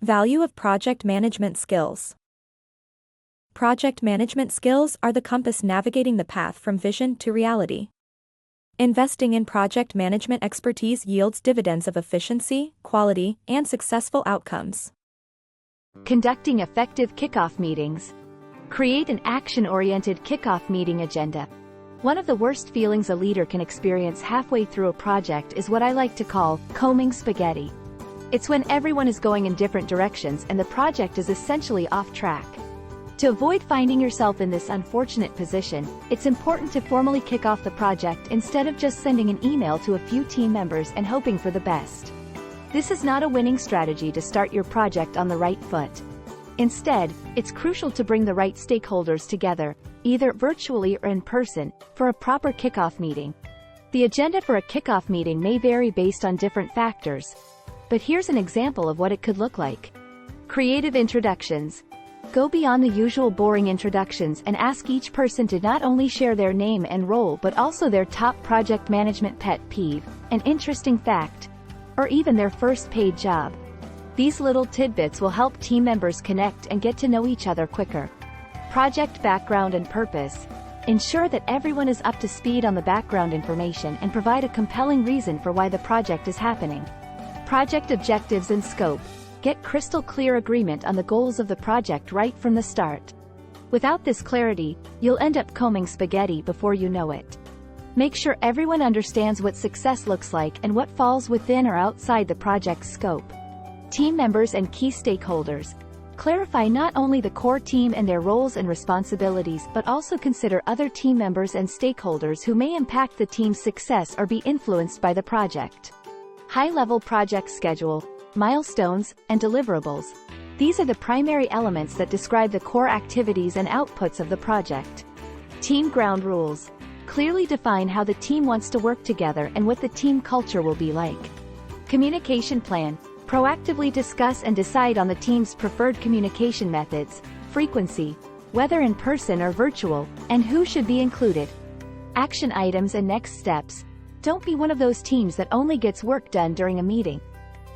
Value of project management skills. Project management skills are the compass navigating the path from vision to reality. Investing in project management expertise yields dividends of efficiency, quality, and successful outcomes. Conducting effective kickoff meetings. Create an action-oriented kickoff meeting agenda. One of the worst feelings a leader can experience halfway through a project is what I like to call combing spaghetti. It's when everyone is going in different directions and the project is essentially off track. To avoid finding yourself in this unfortunate position, it's important to formally kick off the project instead of just sending an email to a few team members and hoping for the best. This is not a winning strategy to start your project on the right foot. Instead, it's crucial to bring the right stakeholders together, either virtually or in person, for a proper kickoff meeting. The agenda for a kickoff meeting may vary based on different factors, but here's an example of what it could look like. Creative introductions. Go beyond the usual boring introductions and ask each person to not only share their name and role but also their top project management pet peeve, an interesting fact, or even their first paid job. These little tidbits will help team members connect and get to know each other quicker. Project background and purpose. Ensure that everyone is up to speed on the background information and provide a compelling reason for why the project is happening. Project objectives and scope. Get crystal clear agreement on the goals of the project right from the start. Without this clarity, you'll end up combing spaghetti before you know it. Make sure everyone understands what success looks like and what falls within or outside the project's scope. Team members and key stakeholders. Clarify not only the core team and their roles and responsibilities but also consider other team members and stakeholders who may impact the team's success or be influenced by the project. High-level project schedule, milestones, and deliverables. These are the primary elements that describe the core activities and outputs of the project. Team ground rules. Clearly define how the team wants to work together and what the team culture will be like. Communication plan. Proactively discuss and decide on the team's preferred communication methods, frequency, whether in person or virtual, and who should be included. Action items and next steps. Don't be one of those teams that only gets work done during a meeting.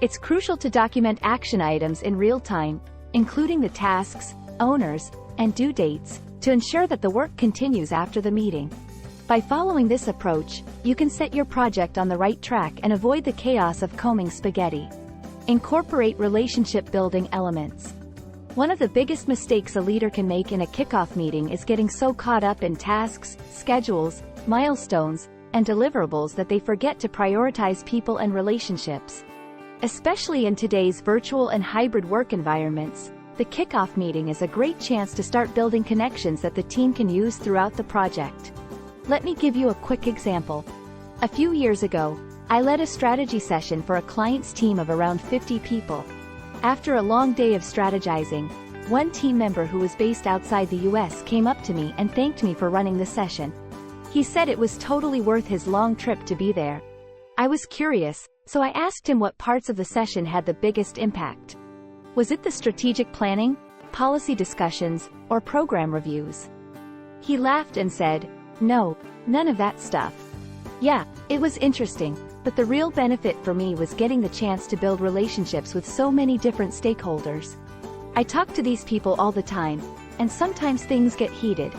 It's crucial to document action items in real time, including the tasks, owners, and due dates, to ensure that the work continues after the meeting. By following this approach, you can set your project on the right track and avoid the chaos of combing spaghetti. Incorporate relationship-building elements. One of the biggest mistakes a leader can make in a kickoff meeting is getting so caught up in tasks, schedules, milestones, and deliverables that they forget to prioritize people and relationships. Especially in today's virtual and hybrid work environments, the kickoff meeting is a great chance to start building connections that the team can use throughout the project. Let me give you a quick example. A few years ago, I led a strategy session for a client's team of around 50 people. After a long day of strategizing, one team member who was based outside the US came up to me and thanked me for running the session. He said it was totally worth his long trip to be there. I was curious, so I asked him what parts of the session had the biggest impact. Was it the strategic planning, policy discussions, or program reviews? He laughed and said, "No, none of that stuff." Yeah, it was interesting, but the real benefit for me was getting the chance to build relationships with so many different stakeholders. I talk to these people all the time, and sometimes things get heated.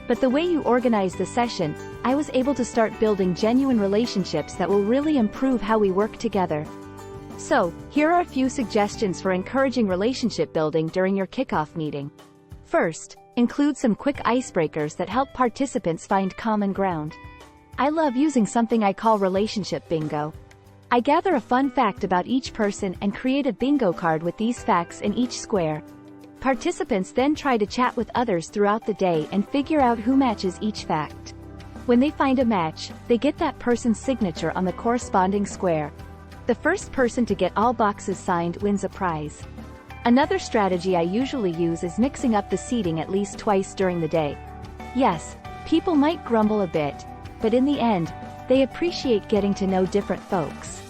But the way you organize the session, I was able to start building genuine relationships that will really improve how we work together. So, here are a few suggestions for encouraging relationship building during your kickoff meeting. First, include some quick icebreakers that help participants find common ground. I love using something I call relationship bingo. I gather a fun fact about each person and create a bingo card with these facts in each square. Participants then try to chat with others throughout the day and figure out who matches each fact. When they find a match, they get that person's signature on the corresponding square. The first person to get all boxes signed wins a prize. Another strategy I usually use is mixing up the seating at least twice during the day. Yes, people might grumble a bit, but in the end, they appreciate getting to know different folks.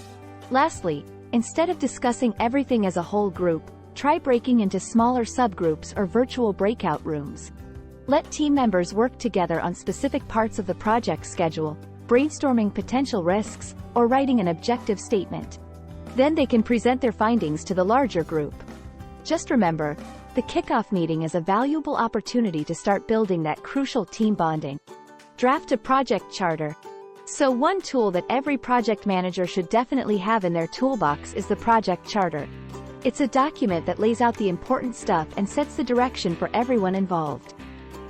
Lastly, instead of discussing everything as a whole group, try breaking into smaller subgroups or virtual breakout rooms. Let team members work together on specific parts of the project schedule, brainstorming potential risks, or writing an objective statement. Then they can present their findings to the larger group. Just remember, the kickoff meeting is a valuable opportunity to start building that crucial team bonding. Draft a project charter. So one tool that every project manager should definitely have in their toolbox is the project charter. It's a document that lays out the important stuff and sets the direction for everyone involved.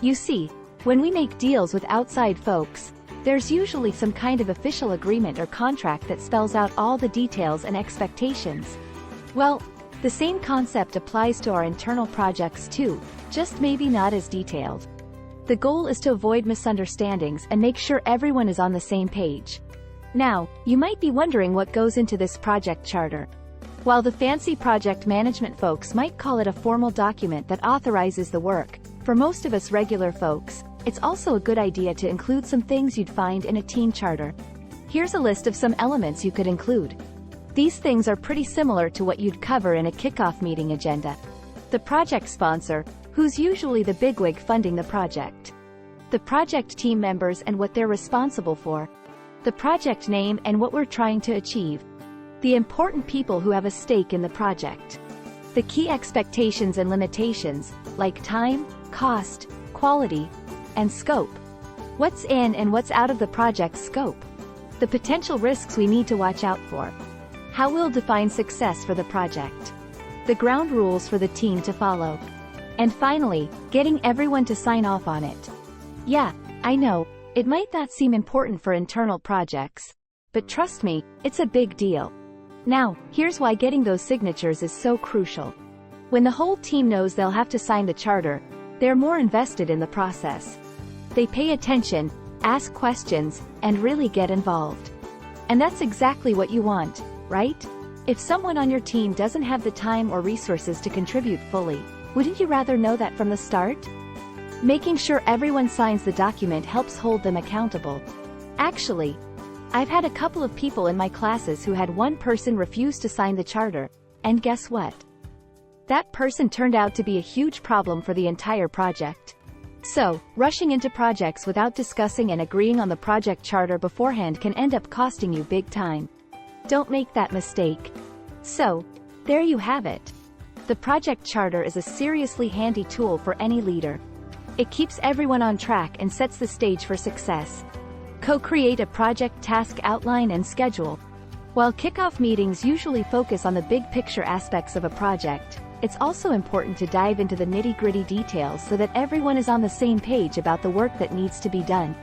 You see, when we make deals with outside folks, there's usually some kind of official agreement or contract that spells out all the details and expectations. Well, the same concept applies to our internal projects too, just maybe not as detailed. The goal is to avoid misunderstandings and make sure everyone is on the same page. Now, you might be wondering what goes into this project charter. While the fancy project management folks might call it a formal document that authorizes the work, for most of us regular folks, it's also a good idea to include some things you'd find in a team charter. Here's a list of some elements you could include. These things are pretty similar to what you'd cover in a kickoff meeting agenda. The project sponsor, who's usually the bigwig funding the project. The project team members and what they're responsible for. The project name and what we're trying to achieve. The important people who have a stake in the project. The key expectations and limitations, like time, cost, quality, and scope. What's in and what's out of the project's scope. The potential risks we need to watch out for. How we'll define success for the project. The ground rules for the team to follow. And finally, getting everyone to sign off on it. Yeah, I know, it might not seem important for internal projects, but trust me, it's a big deal. Now, here's why getting those signatures is so crucial. When the whole team knows they'll have to sign the charter, they're more invested in the process. They pay attention, ask questions, and really get involved. And that's exactly what you want, right? If someone on your team doesn't have the time or resources to contribute fully, wouldn't you rather know that from the start? Making sure everyone signs the document helps hold them accountable. Actually, I've had a couple of people in my classes who had one person refuse to sign the charter, and guess what? That person turned out to be a huge problem for the entire project. So, rushing into projects without discussing and agreeing on the project charter beforehand can end up costing you big time. Don't make that mistake. So, there you have it. The project charter is a seriously handy tool for any leader. It keeps everyone on track and sets the stage for success. Co-create a project task outline and schedule. While kickoff meetings usually focus on the big picture aspects of a project, it's also important to dive into the nitty-gritty details so that everyone is on the same page about the work that needs to be done.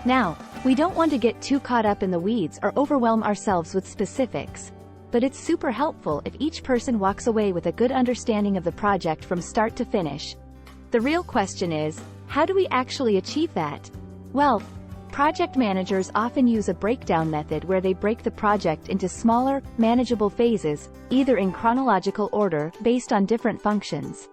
Now, we don't want to get too caught up in the weeds or overwhelm ourselves with specifics, but it's super helpful if each person walks away with a good understanding of the project from start to finish. The real question is, how do we actually achieve that? Well, project managers often use a breakdown method where they break the project into smaller, manageable phases, either in chronological order, based on different functions.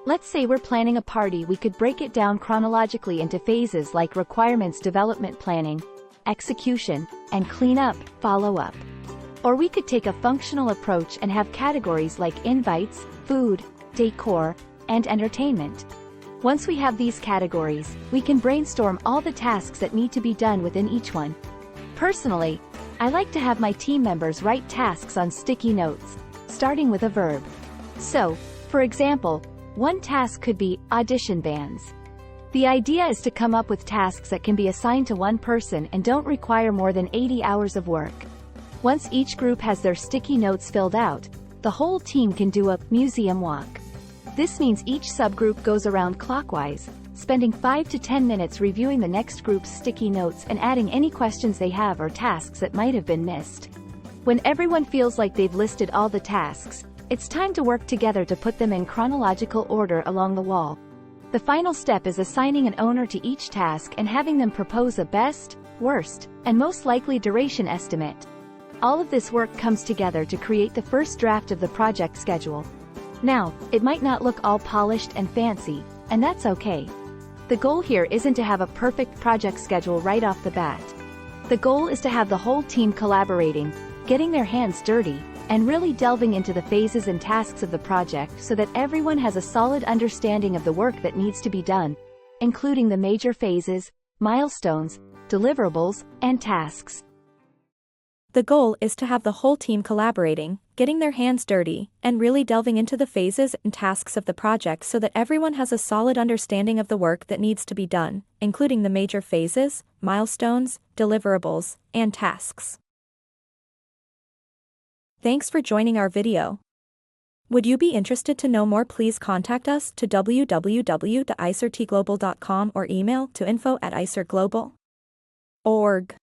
Let's say we're planning a party, we could break it down chronologically into phases like requirements development planning, execution, and cleanup, follow-up. Or we could take a functional approach and have categories like invites, food, decor, and entertainment. Once we have these categories, we can brainstorm all the tasks that need to be done within each one. Personally, I like to have my team members write tasks on sticky notes, starting with a verb. So, for example, one task could be audition bands. The idea is to come up with tasks that can be assigned to one person and don't require more than 80 hours of work. Once each group has their sticky notes filled out, the whole team can do a museum walk. This means each subgroup goes around clockwise, spending 5 to 10 minutes reviewing the next group's sticky notes and adding any questions they have or tasks that might have been missed. When everyone feels like they've listed all the tasks, it's time to work together to put them in chronological order along the wall. The final step is assigning an owner to each task and having them propose a best, worst, and most likely duration estimate. All of this work comes together to create the first draft of the project schedule. Now, it might not look all polished and fancy, and that's okay. The goal here isn't to have a perfect project schedule right off the bat. The goal is to have the whole team collaborating, getting their hands dirty, and really delving into the phases and tasks of the project so that everyone has a solid understanding of the work that needs to be done, including the major phases, milestones, deliverables, and tasks. The goal is to have the whole team collaborating, getting their hands dirty, and really delving into the phases and tasks of the project so that everyone has a solid understanding of the work that needs to be done, including the major phases, milestones, deliverables, and tasks. Thanks for joining our video. Would you be interested to know more? Please contact us to www.iCertGlobal.com or email to info@iCertGlobal.org.